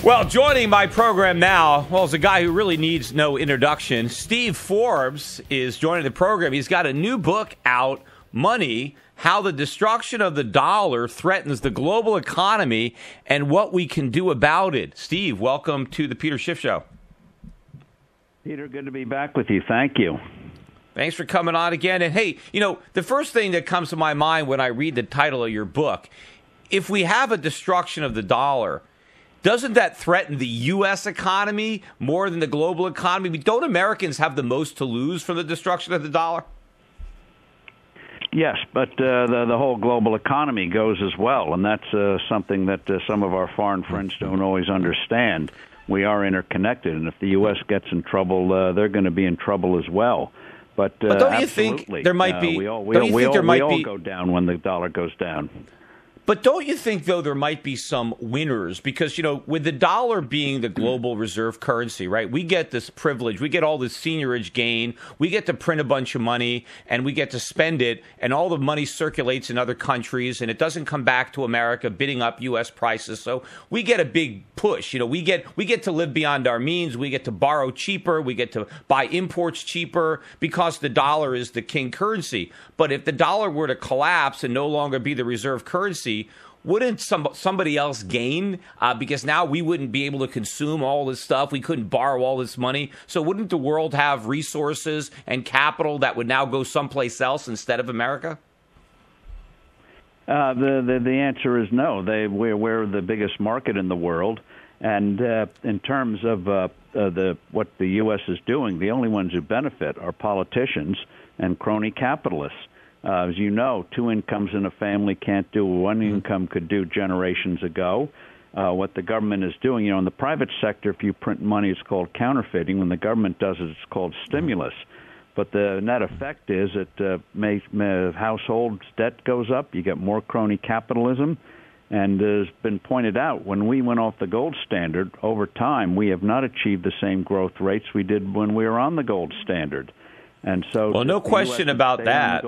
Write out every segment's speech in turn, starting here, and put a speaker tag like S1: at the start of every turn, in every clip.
S1: Well, joining my program now, well, is a guy who really needs no introduction. Steve Forbes is joining the program. He's got a new book out, Money, How the Destruction of the Dollar Threatens the Global Economy and What We Can Do About It. Steve, welcome to the Peter Schiff Show.
S2: Peter, good to be back with you. Thank you.
S1: Thanks for coming on again. And hey, you know, the first thing that comes to my mind when I read the title of your book, if we have a destruction of the dollar, doesn't that threaten the U.S. economy more than the global economy? I mean, don't Americans have the most to lose from the destruction of the dollar?
S2: Yes, but the whole global economy goes as well, and that's something that some of our foreign friends don't always understand. We are interconnected, and if the U.S. gets in trouble, they're going to be in trouble as well. But
S1: don't you think there might be?
S2: We all go down when the dollar goes down.
S1: But don't you think, though, there might be some winners? Because, you know, with the dollar being the global reserve currency, right, we get this privilege. We get all this seigniorage gain. We get to print a bunch of money, and we get to spend it, and all the money circulates in other countries, and it doesn't come back to America, bidding up U.S. prices. So we get a big push. You know, we get to live beyond our means. We get to borrow cheaper. We get to buy imports cheaper because the dollar is the king currency. But if the dollar were to collapse and no longer be the reserve currency, wouldn't somebody else gain? Because now we wouldn't be able to consume all this stuff. We couldn't borrow all this money. So wouldn't the world have resources and capital that would now go someplace else instead of America?
S2: The answer is no. We're the biggest market in the world. And in terms of what the U.S. is doing, the only ones who benefit are politicians and crony capitalists. As you know, two incomes in a family can't do what one income could do generations ago. What the government is doing, you know, in the private sector, if you print money, it's called counterfeiting. When the government does it, it's called stimulus. But the net effect is that households' debt goes up. You get more crony capitalism. And as has been pointed out, when we went off the gold standard, over time, we have not achieved the same growth rates we did when we were on the gold standard. And so,
S1: well, no question about that.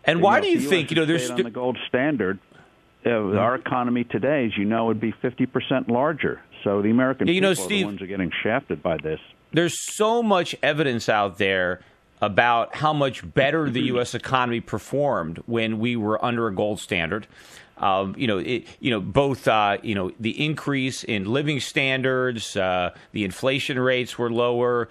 S1: And why do you think, there's
S2: on the gold standard, our economy today, as you know, would be 50% larger. So the American people
S1: Steve,
S2: are the ones who are getting shafted by this.
S1: There's so much evidence out there about how much better the U.S. economy performed when we were under a gold standard. Both the increase in living standards, the inflation rates were lower,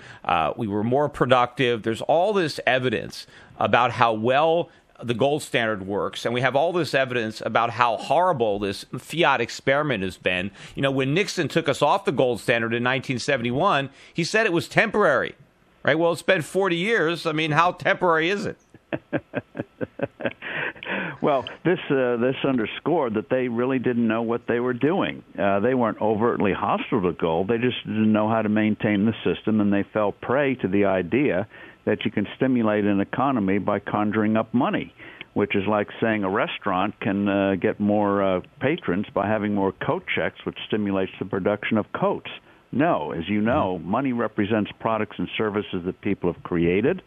S1: we were more productive. There's all this evidence about how well the gold standard works, and we have all this evidence about how horrible this fiat experiment has been. You know, when Nixon took us off the gold standard in 1971, he said it was temporary, right? Well, it's been 40 years. I mean, how temporary is it?
S2: Well, this underscored that they really didn't know what they were doing. They weren't overtly hostile to gold. They just didn't know how to maintain the system, and they fell prey to the idea that you can stimulate an economy by conjuring up money, which is like saying a restaurant can get more patrons by having more coat checks, which stimulates the production of coats. No, as you know, money represents products and services that people have created.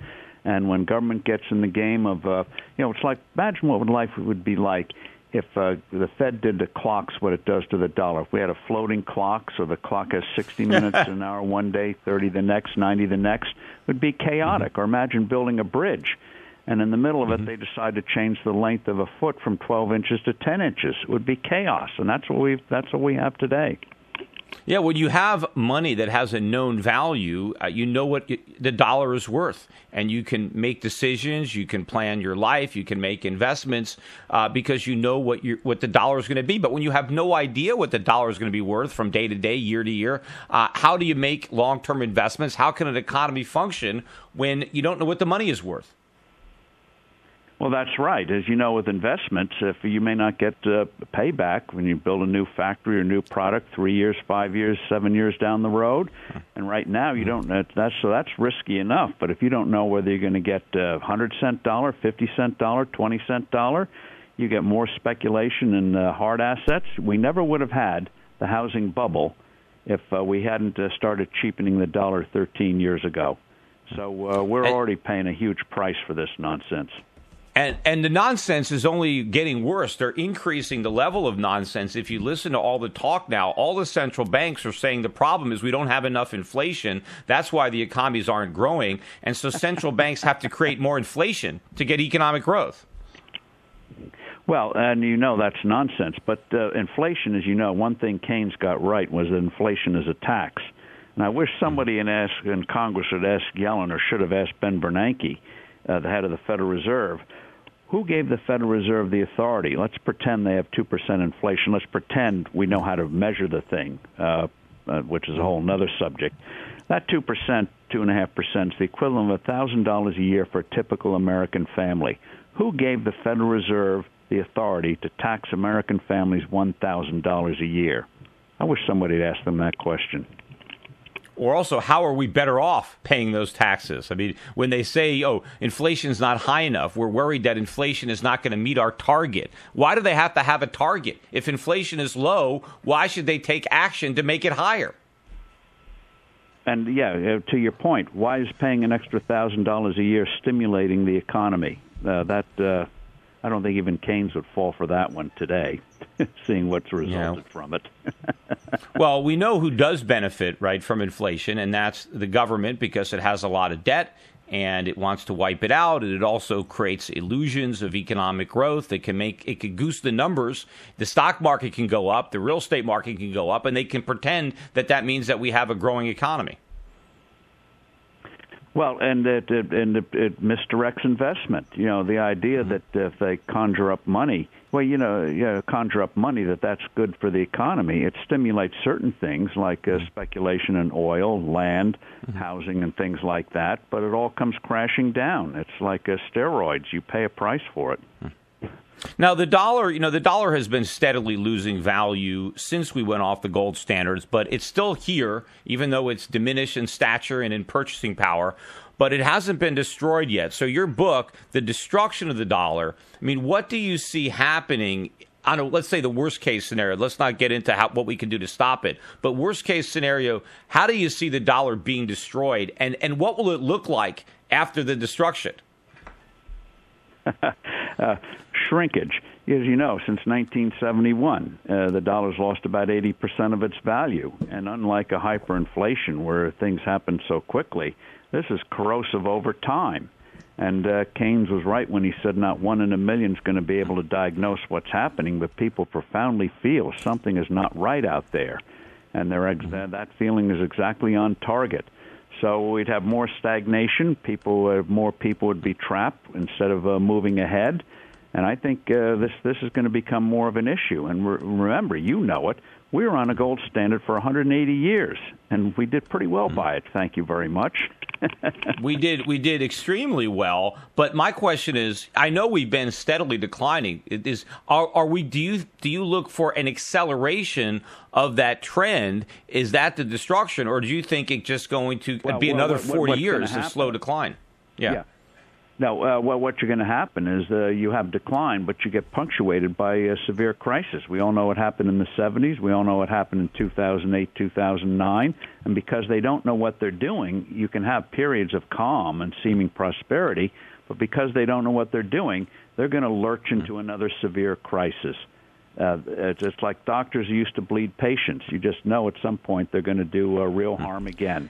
S2: And when government gets in the game of, it's like, imagine what life would be like if the Fed did to clocks what it does to the dollar. If we had a floating clock, so the clock has 60 minutes an hour one day, 30 the next, 90 the next, it would be chaotic. Or imagine building a bridge, and in the middle of it they decide to change the length of a foot from 12 inches to 10 inches. It would be chaos, and that's what we have today.
S1: Yeah, when you have money that has a known value, you know what the dollar is worth, and you can make decisions, you can plan your life, you can make investments because you know what the dollar is going to be. But when you have no idea what the dollar is going to be worth from day to day, year to year, how do you make long-term investments? How can an economy function when you don't know what the money is worth?
S2: Well, that's right. As you know, with investments, if you may not get payback when you build a new factory or new product 3 years, 5 years, 7 years down the road, and right now you don't. That's risky enough. But if you don't know whether you're going to get $100-cent dollar, 50-cent dollar, 20-cent dollar, you get more speculation in hard assets. We never would have had the housing bubble if we hadn't started cheapening the dollar 13 years ago. So we're already paying a huge price for this nonsense.
S1: And the nonsense is only getting worse. They're increasing the level of nonsense. If you listen to all the talk now, all the central banks are saying the problem is we don't have enough inflation. That's why the economies aren't growing. And so central banks have to create more inflation to get economic growth.
S2: Well, and that's nonsense. But inflation, as you know, one thing Keynes got right was that inflation is a tax. And I wish somebody in Congress had asked Yellen, or should have asked Ben Bernanke, the head of the Federal Reserve, who gave the Federal Reserve the authority? Let's pretend they have 2% inflation. Let's pretend we know how to measure the thing, which is a whole other subject. That 2%, 2.5% is the equivalent of $1,000 a year for a typical American family. Who gave the Federal Reserve the authority to tax American families $1,000 a year? I wish somebody had asked them that question.
S1: Or also, how are we better off paying those taxes? I mean, when they say, inflation's not high enough, we're worried that inflation is not going to meet our target. Why do they have to have a target? If inflation is low, why should they take action to make it higher?
S2: And, to your point, why is paying an extra $1,000 a year stimulating the economy? I don't think even Keynes would fall for that one today, seeing what's resulted from it.
S1: Well, we know who does benefit, right, from inflation, and that's the government, because it has a lot of debt and it wants to wipe it out. And it also creates illusions of economic growth. It can goose the numbers. The stock market can go up, the real estate market can go up, and they can pretend that means that we have a growing economy.
S2: Well, and it misdirects investment. The idea that if they conjure up money, conjure up money that's good for the economy. It stimulates certain things like speculation in oil, land, housing, and things like that. But it all comes crashing down. It's like steroids. You pay a price for it.
S1: Now, the dollar has been steadily losing value since we went off the gold standards, but it's still here, even though it's diminished in stature and in purchasing power, but it hasn't been destroyed yet. So your book, The Destruction of the Dollar, I mean, what do you see happening? Let's say the worst case scenario. Let's not get into what we can do to stop it. But worst case scenario, how do you see the dollar being destroyed? And what will it look like after the destruction?
S2: Shrinkage. As you know, since 1971, the dollar's lost about 80% of its value. And unlike a hyperinflation where things happen so quickly, this is corrosive over time. And Keynes was right when he said not one in a million is going to be able to diagnose what's happening, but people profoundly feel something is not right out there. And that feeling is exactly on target. So we'd have more stagnation. More people would be trapped instead of moving ahead. And I think this is going to become more of an issue. And remember, you know it, we were on a gold standard for 180 years, and we did pretty well by it. Thank you very much.
S1: We did extremely well. But my question is, I know we've been steadily declining. Do you look for an acceleration of that trend? Is that the destruction, or do you think it's just going to be another 40 years of slow decline? Yeah.
S2: No, what you're going to happen is you have decline, but you get punctuated by a severe crisis. We all know what happened in the 70s. We all know what happened in 2008, 2009. And because they don't know what they're doing, you can have periods of calm and seeming prosperity. But because they don't know what they're doing, they're going to lurch into another severe crisis. It's just like doctors who used to bleed patients. You just know at some point they're going to do real harm again.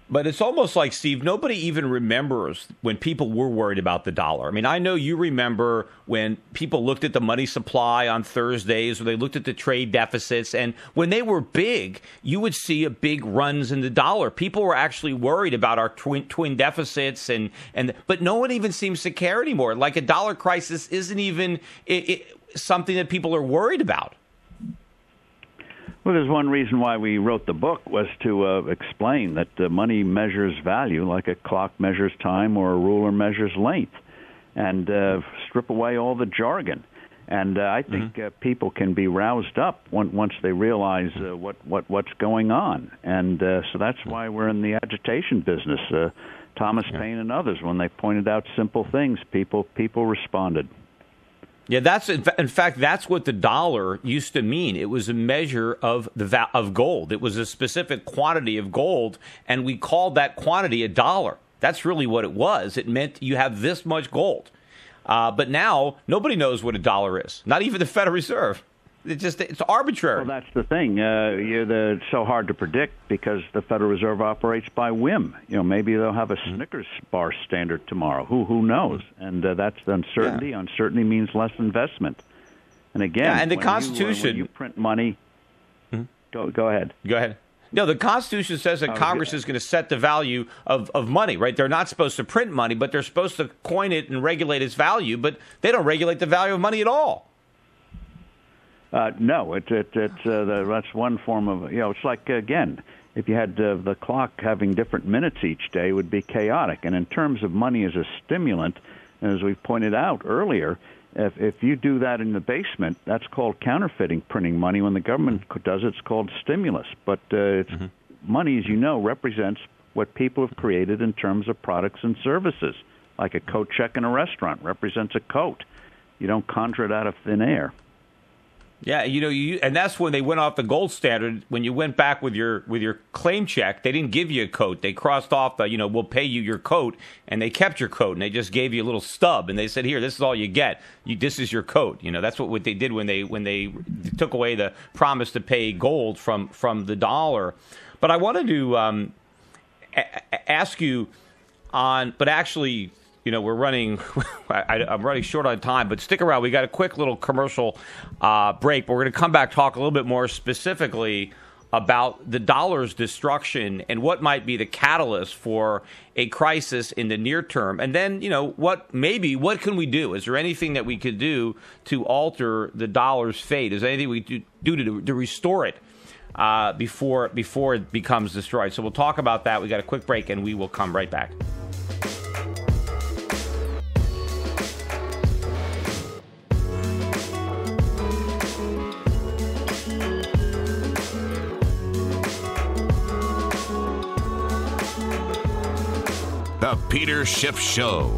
S1: But it's almost like, Steve, nobody even remembers when people were worried about the dollar. I mean, I know you remember when people looked at the money supply on Thursdays, or they looked at the trade deficits, and when they were big, you would see a big runs in the dollar. People were actually worried about our twin deficits, but no one even seems to care anymore. Like a dollar crisis isn't even something that people are worried about.
S2: Well, there's one reason why we wrote the book was to explain that money measures value like a clock measures time or a ruler measures length, and strip away all the jargon. And I think people can be roused up once they realize what's going on. And so that's why we're in the agitation business. Thomas Paine and others, when they pointed out simple things, people responded.
S1: Yeah, in fact, that's what the dollar used to mean. It was a measure of of gold. It was a specific quantity of gold, and we called that quantity a dollar. That's really what it was. It meant you have this much gold. But now nobody knows what a dollar is, not even the Federal Reserve. It's arbitrary.
S2: Well, that's the thing. It's so hard to predict because the Federal Reserve operates by whim. Maybe they'll have a Snickers bar standard tomorrow. Who knows? And that's the uncertainty. Yeah. Uncertainty means less investment. And again,
S1: and the Constitution,
S2: when you print money. Go ahead.
S1: Go ahead. No, the Constitution says that Congress is going to set the value of money, right? They're not supposed to print money, but they're supposed to coin it and regulate its value, but they don't regulate the value of money at all.
S2: No, that's one form of, it's like, again, if you had the clock having different minutes each day, it would be chaotic. And in terms of money as a stimulant, as we pointed out earlier, if you do that in the basement, that's called counterfeiting, printing money. When the government does it, it's called stimulus. But money, as you know, represents what people have created in terms of products and services. Like a coat check in a restaurant represents a coat. You don't conjure it out of thin air.
S1: Yeah, and that's when they went off the gold standard. When you went back with your claim check, they didn't give you a coat. They crossed off the, we'll pay you your coat, and they kept your coat, and they just gave you a little stub, and they said, here, this is all you get. This is your coat. That's what they did when they took away the promise to pay gold from the dollar. But I wanted to ask you on, but actually, we're running. I'm running short on time, but stick around. We got a quick little commercial break. But we're going to come back, talk a little bit more specifically about the dollar's destruction and what might be the catalyst for a crisis in the near term. And then, what can we do? Is there anything that we could do to alter the dollar's fate? Is there anything we could do to restore it before it becomes destroyed? So we'll talk about that. We got a quick break, and we will come right back.
S3: The Peter Schiff Show.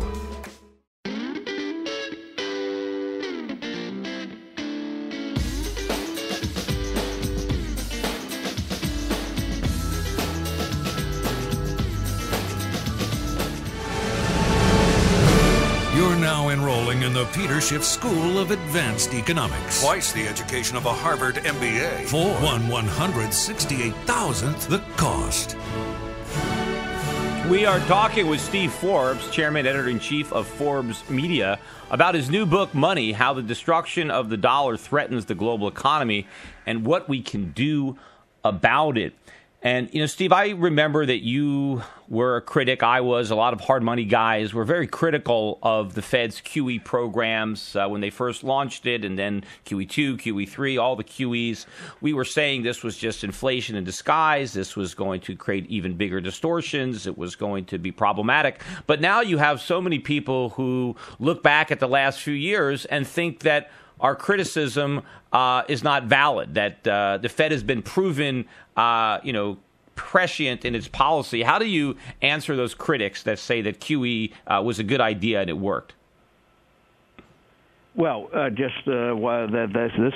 S4: You're now enrolling in the Peter Schiff School of Advanced Economics.
S5: Twice the education of a Harvard MBA.
S4: For 1/168,000th the cost.
S1: We are talking with Steve Forbes, chairman, editor-in-chief of Forbes Media, about his new book, Money, How the Destruction of the Dollar Threatens the Global Economy and What We Can Do About It. And, Steve, I remember that you were a critic. I was. A lot of hard money guys were very critical of the Fed's QE programs when they first launched it, and then QE2, QE3, all the QEs. We were saying this was just inflation in disguise. This was going to create even bigger distortions. It was going to be problematic. But now you have so many people who look back at the last few years and think that our criticism is not valid, that the Fed has been proven, prescient in its policy. How do you answer those critics that say that QE was a good idea and it worked?
S2: Well, this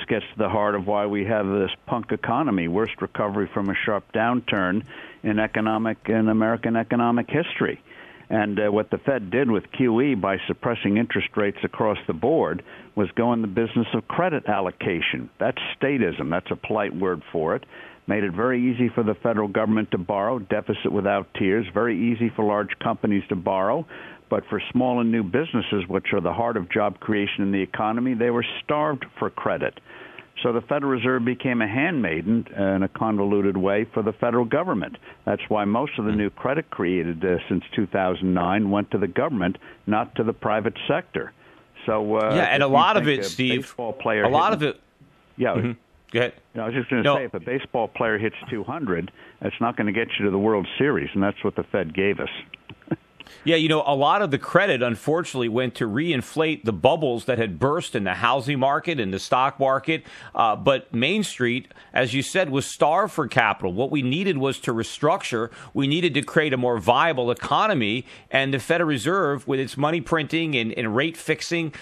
S2: gets to the heart of why we have this punk economy, worst recovery from a sharp downturn in American economic history. And what the Fed did with QE by suppressing interest rates across the board was go in the business of credit allocation. That's statism. That's a polite word for it. Made it very easy for the federal government to borrow, deficit without tears, very easy for large companies to borrow. But for small and new businesses, which are the heart of job creation in the economy, they were starved for credit. So the Federal Reserve became a handmaiden in a convoluted way for the federal government. That's why most of the new credit created since 2009 went to the government, not to the private sector. So
S1: and a lot of it, Steve, a lot of it.
S2: Yeah.
S1: Mm-hmm. Go ahead.
S2: I was just going to say, if a baseball player hits 200, that's not going to get you to the World Series, and that's what the Fed gave us.
S1: Yeah, a lot of the credit, unfortunately, went to reinflate the bubbles that had burst in the housing market and the stock market. But Main Street, as you said, was starved for capital. What we needed was to restructure. We needed to create a more viable economy. And the Federal Reserve, with its money printing and rate fixing,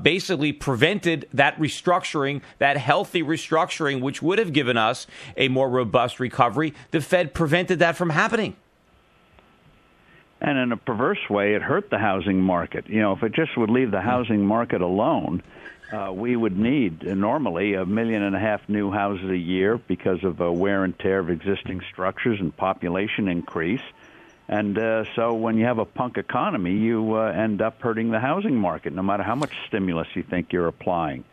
S1: basically prevented that restructuring, that healthy restructuring, which would have given us a more robust recovery. The Fed prevented that from happening.
S2: And in a perverse way, it hurt the housing market. If it just would leave the housing market alone, we would need normally 1.5 million new houses a year because of wear and tear of existing structures and population increase. And so when you have a punk economy, you end up hurting the housing market, no matter how much stimulus you think you're applying.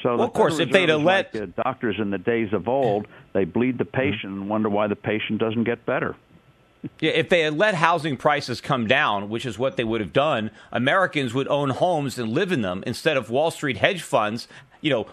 S2: So,
S1: well, of course, if they'd have let
S2: doctors in the days of old, they bleed the patient and wonder why the patient doesn't get better.
S1: Yeah, if they had let housing prices come down, which is what they would have done, Americans would own homes and live in them instead of Wall Street hedge funds,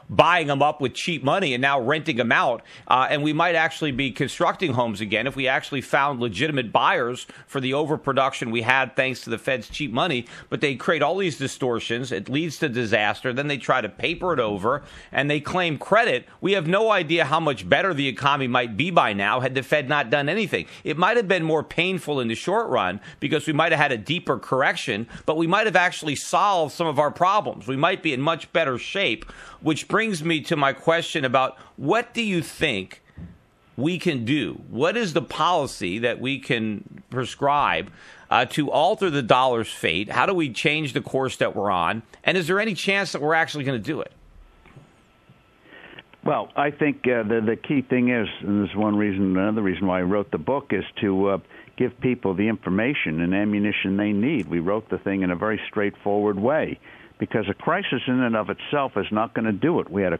S1: buying them up with cheap money and now renting them out. And we might actually be constructing homes again if we actually found legitimate buyers for the overproduction we had thanks to the Fed's cheap money. But they create all these distortions. It leads to disaster. Then they try to paper it over and they claim credit. We have no idea how much better the economy might be by now had the Fed not done anything. It might have been more painful in the short run because we might have had a deeper correction, but we might have actually solved some of our problems. We might be in much better shape. Which brings me to my question about what do you think we can do? What is the policy that we can prescribe to alter the dollar's fate? How do we change the course that we're on? And is there any chance that we're actually going to do it?
S2: Well, I think the key thing is, and this is another reason why I wrote the book, is to give people the information and ammunition they need. We wrote the thing in a very straightforward way. Because a crisis in and of itself is not going to do it. We had a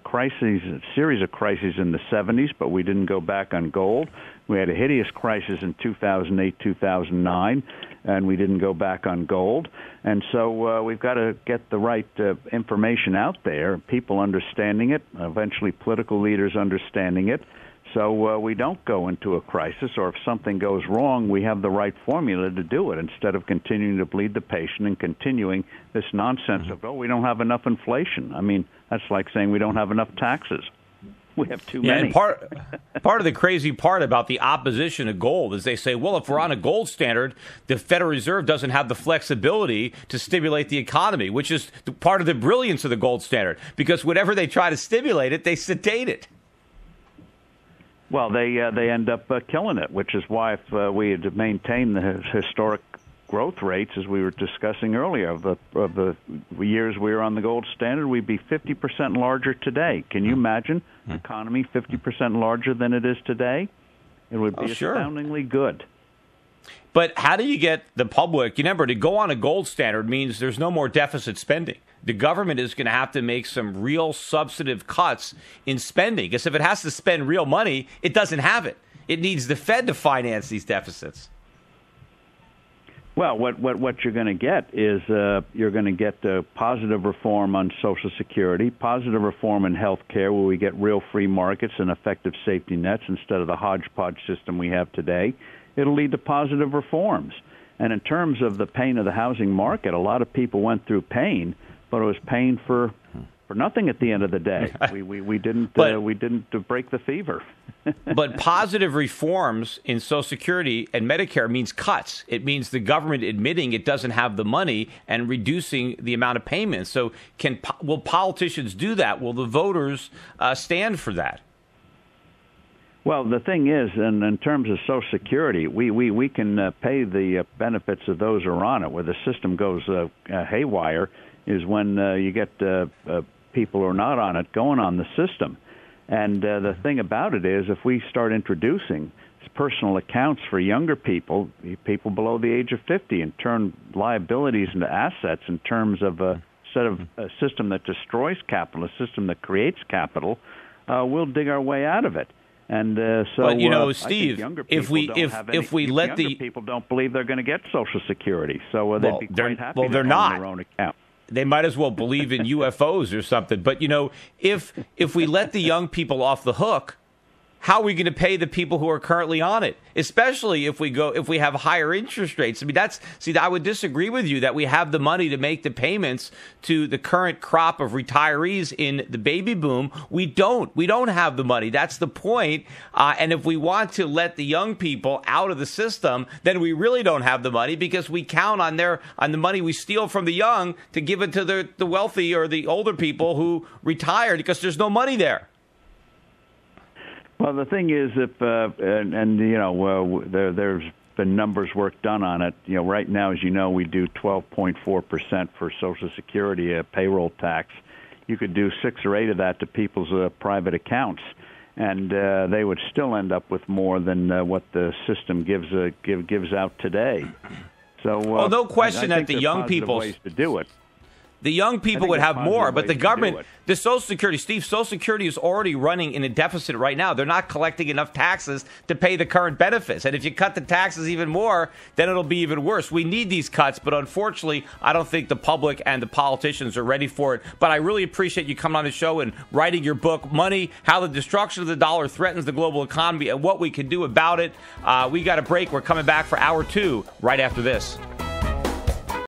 S2: series of crises in the 70s, but we didn't go back on gold. We had a hideous crisis in 2008, 2009, and we didn't go back on gold. And so we've got to get the right information out there, people understanding it, eventually political leaders understanding it, so we don't go into a crisis, or if something goes wrong, we have the right formula to do it instead of continuing to bleed the patient and continuing this nonsense of, we don't have enough inflation. I mean, that's like saying we don't have enough taxes. We have too many.
S1: And part of the crazy part about the opposition to gold is they say, well, if we're on a gold standard, the Federal Reserve doesn't have the flexibility to stimulate the economy, which is part of the brilliance of the gold standard, because whenever they try to stimulate it, they sedate it.
S2: Well, they end up killing it, which is why if we had to maintain the historic growth rates, as we were discussing earlier, of the years we were on the gold standard, we'd be 50% larger today. Can you imagine the economy 50% larger than it is today? It would be astoundingly good.
S1: But how do you get the public? Remember, to go on a gold standard means there's no more deficit spending. The government is going to have to make some real substantive cuts in spending. Because if it has to spend real money, it doesn't have it. It needs the Fed to finance these deficits.
S2: Well, what you're going to get is you're going to get positive reform on Social Security, positive reform in health care, where we get real free markets and effective safety nets instead of the hodgepodge system we have today. It'll lead to positive reforms. And in terms of the pain of the housing market, a lot of people went through pain, but it was pain for nothing at the end of the day. We didn't break the fever.
S1: But positive reforms in Social Security and Medicare means cuts. It means the government admitting it doesn't have the money and reducing the amount of payments. So will politicians do that? Will the voters stand for that?
S2: Well, the thing is, in terms of Social Security, we can pay the benefits of those who are on it. Where the system goes haywire is when you get people who are not on it going on the system. And the thing about it is, if we start introducing personal accounts for younger people below the age of 50, and turn liabilities into assets in terms of a system that destroys capital, a system that creates capital, we'll dig our way out of it. And
S1: but Steve, if we let the
S2: younger people don't believe they're going to get Social Security, so they'd be quite happy to
S1: they're
S2: own
S1: not.
S2: their own account.
S1: They might as well believe in UFOs or something. But if we let the young people off the hook, how are we going to pay the people who are currently on it? Especially if we have higher interest rates. I mean, I would disagree with you that we have the money to make the payments to the current crop of retirees in the baby boom. We don't have the money. That's the point. And if we want to let the young people out of the system, then we really don't have the money, because we count on the money we steal from the young to give it to the wealthy or the older people who retired, because there's no money there.
S2: Well, the thing is, if there's been numbers work done on it. Right now, as you know, we do 12.4% for Social Security payroll tax. You could do 6 or 8 of that to people's private accounts, and they would still end up with more than what the system gives out today. So,
S1: no question
S2: I
S1: that the young people
S2: ways to do it.
S1: The young people would have more, but the government, the Social Security, Steve, Social Security is already running in a deficit right now. They're not collecting enough taxes to pay the current benefits. And if you cut the taxes even more, then it'll be even worse. We need these cuts, but unfortunately, I don't think the public and the politicians are ready for it. But I really appreciate you coming on the show and writing your book, Money, How the Destruction of the Dollar Threatens the Global Economy and What We Can Do About It. We got a break. We're coming back for hour 2 right after this.